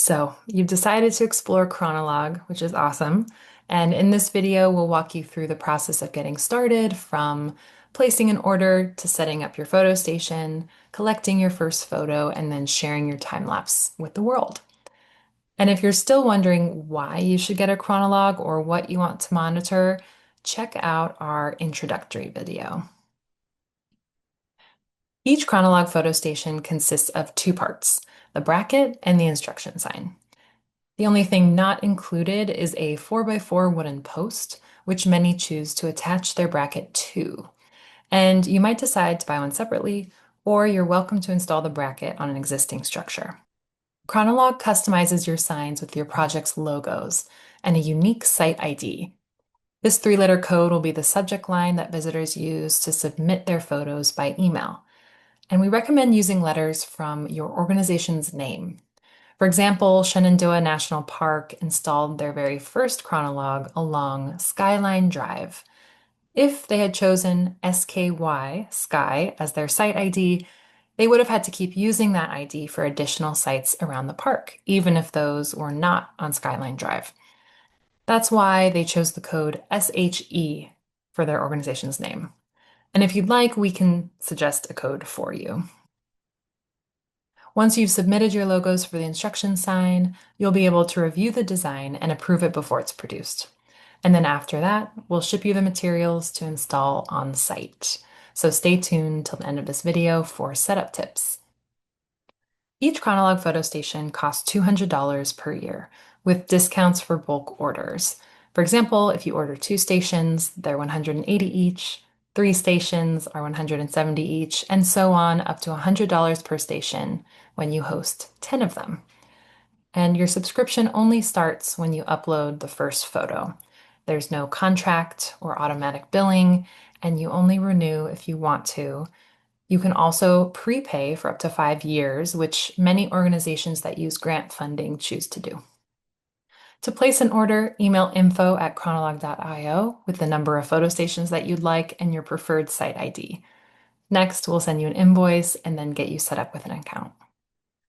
So you've decided to explore Chronolog, which is awesome. And in this video, we'll walk you through the process of getting started from placing an order to setting up your photo station, collecting your first photo, and then sharing your time lapse with the world. And if you're still wondering why you should get a Chronolog or what you want to monitor, check out our introductory video. Each Chronolog photo station consists of two parts, the bracket and the instruction sign. The only thing not included is a 4x4 wooden post, which many choose to attach their bracket to. And you might decide to buy one separately, or you're welcome to install the bracket on an existing structure. Chronolog customizes your signs with your project's logos and a unique site ID. This three-letter code will be the subject line that visitors use to submit their photos by email. And we recommend using letters from your organization's name. For example, Shenandoah National Park installed their very first chronolog along Skyline Drive. If they had chosen SKY, Sky, as their site ID, they would have had to keep using that ID for additional sites around the park, even if those were not on Skyline Drive. That's why they chose the code SHE for their organization's name. And if you'd like, we can suggest a code for you. Once you've submitted your logos for the instruction sign, you'll be able to review the design and approve it before it's produced. And then after that, we'll ship you the materials to install on site. So stay tuned till the end of this video for setup tips. Each Chronolog photo station costs $200 per year, with discounts for bulk orders. For example, if you order 2 stations, they're $180 each, 3 stations are $170 each, and so on up to $100 per station when you host 10 of them. And your subscription only starts when you upload the first photo. There's no contract or automatic billing, and you only renew if you want to. You can also prepay for up to 5 years, which many organizations that use grant funding choose to do. To place an order, email info@chronolog.io with the number of photo stations that you'd like and your preferred site ID. Next, we'll send you an invoice and then get you set up with an account.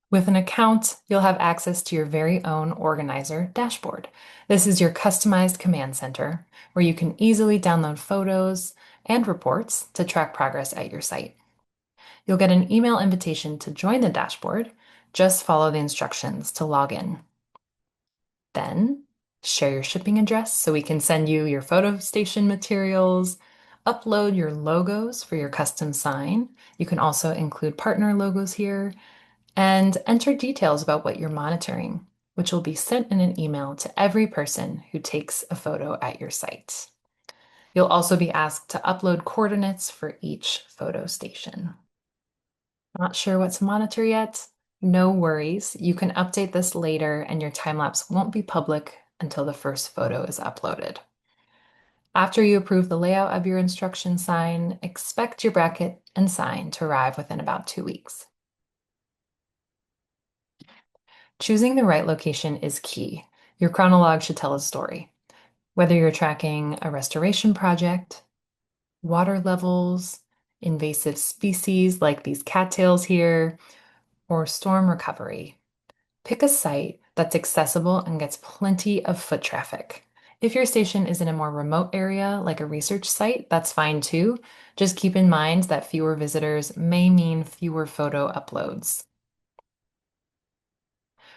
With an account, you'll have access to your very own organizer dashboard. This is your customized command center where you can easily download photos and reports to track progress at your site. You'll get an email invitation to join the dashboard. Just follow the instructions to log in. Then, share your shipping address so we can send you your photo station materials, upload your logos for your custom sign. You can also include partner logos here, and enter details about what you're monitoring, which will be sent in an email to every person who takes a photo at your site. You'll also be asked to upload coordinates for each photo station. Not sure what to monitor yet? No worries. You can update this later and your time lapse won't be public until the first photo is uploaded. After you approve the layout of your instruction sign, expect your bracket and sign to arrive within about 2 weeks. Choosing the right location is key. Your chronolog should tell a story. Whether you're tracking a restoration project, water levels, invasive species like these cattails here, or storm recovery, pick a site that's accessible and gets plenty of foot traffic. If your station is in a more remote area, like a research site, that's fine too. Just keep in mind that fewer visitors may mean fewer photo uploads.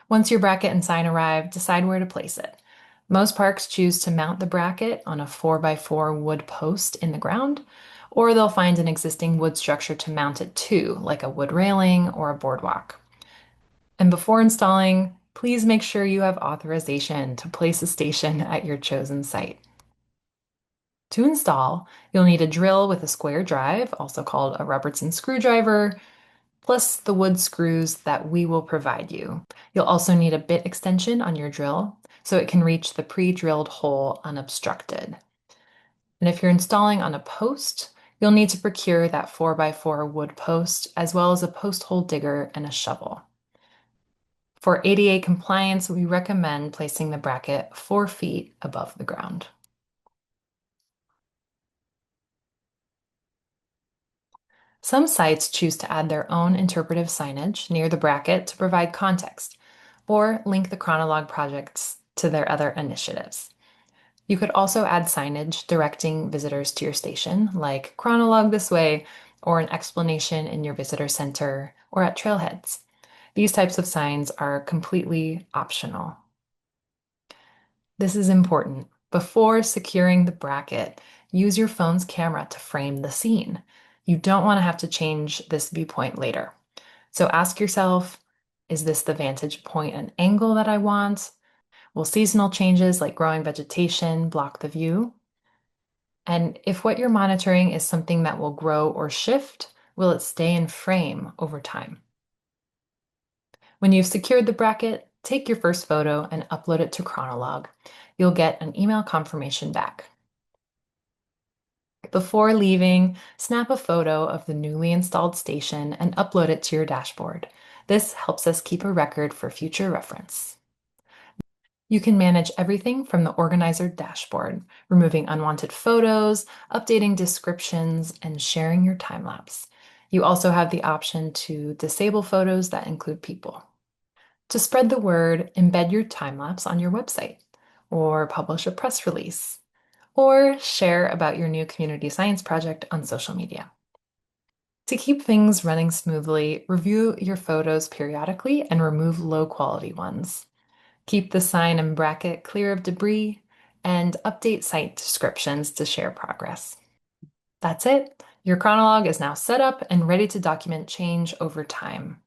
Once your bracket and sign arrive, decide where to place it. Most parks choose to mount the bracket on a 4x4 wood post in the ground, or they'll find an existing wood structure to mount it to, like a wood railing or a boardwalk. And before installing, please make sure you have authorization to place a station at your chosen site. To install, you'll need a drill with a square drive, also called a Robertson screwdriver, plus the wood screws that we will provide you. You'll also need a bit extension on your drill so it can reach the pre-drilled hole unobstructed. And if you're installing on a post, you'll need to procure that 4x4 wood post, as well as a post hole digger and a shovel. For ADA compliance, we recommend placing the bracket 4 feet above the ground. Some sites choose to add their own interpretive signage near the bracket to provide context, or link the Chronolog projects to their other initiatives. You could also add signage directing visitors to your station, like Chronolog this way, or an explanation in your visitor center or at trailheads. These types of signs are completely optional. This is important. Before securing the bracket, use your phone's camera to frame the scene. You don't want to have to change this viewpoint later. So ask yourself, is this the vantage point and angle that I want? Will seasonal changes like growing vegetation block the view? And if what you're monitoring is something that will grow or shift, will it stay in frame over time? When you've secured the bracket, take your first photo and upload it to Chronolog. You'll get an email confirmation back. Before leaving, snap a photo of the newly installed station and upload it to your dashboard. This helps us keep a record for future reference. You can manage everything from the organizer dashboard, removing unwanted photos, updating descriptions, and sharing your time lapse. You also have the option to disable photos that include people. To spread the word, embed your time lapse on your website, or publish a press release, or share about your new community science project on social media. To keep things running smoothly, review your photos periodically and remove low quality ones. Keep the sign and bracket clear of debris, and update site descriptions to share progress. That's it. Your Chronolog is now set up and ready to document change over time.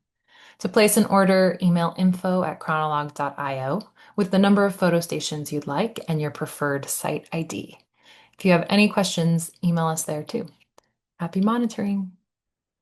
To place an order, email info@chronolog.io with the number of photo stations you'd like and your preferred site ID. If you have any questions, email us there too. Happy monitoring!